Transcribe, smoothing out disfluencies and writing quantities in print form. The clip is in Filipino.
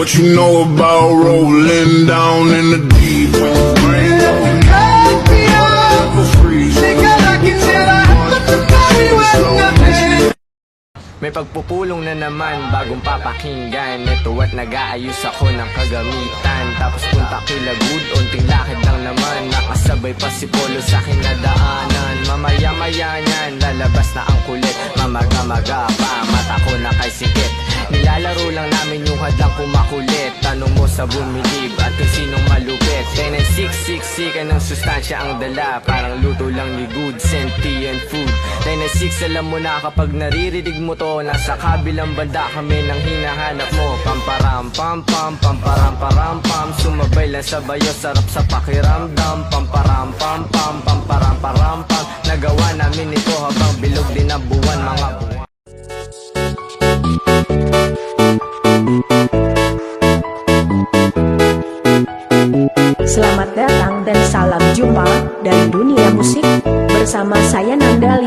What you know about rolling down in the deep when your brain don't never freeze. May pagpupulong na naman, bagong papakinggan. Ito at nag-aayos ako ng kagamitan. Tapos punta kila good, unting lakad lang naman. Nakasabay pa si Polo sa akin na daanan. Mamaya-maya niyan, lalabas na ang kulit. Mamaga-maga pa, mata ko na kay sikit. Nilalaro lang namin yung hadlang kumakulit. Tanong mo sa bumilib at kung sinong malupit. 10 and 6, anong sustansya ang dala. Parang luto lang ni good, sentient food. 10 and 6, alam mo na kapag naririnig mo to, nasa kabilang banda kami nang hinahanap mo. Pamparam pam pam, pamparam param pam. Sumabay lang sa bayo, sarap sa pakiramdam. Pamparam pam pam, pamparam param pam. Nagawa namin ito habang bilog din ang buwan, mga buwan. Selamat datang dan salam jumpa dari dunia musik bersama saya Nandali.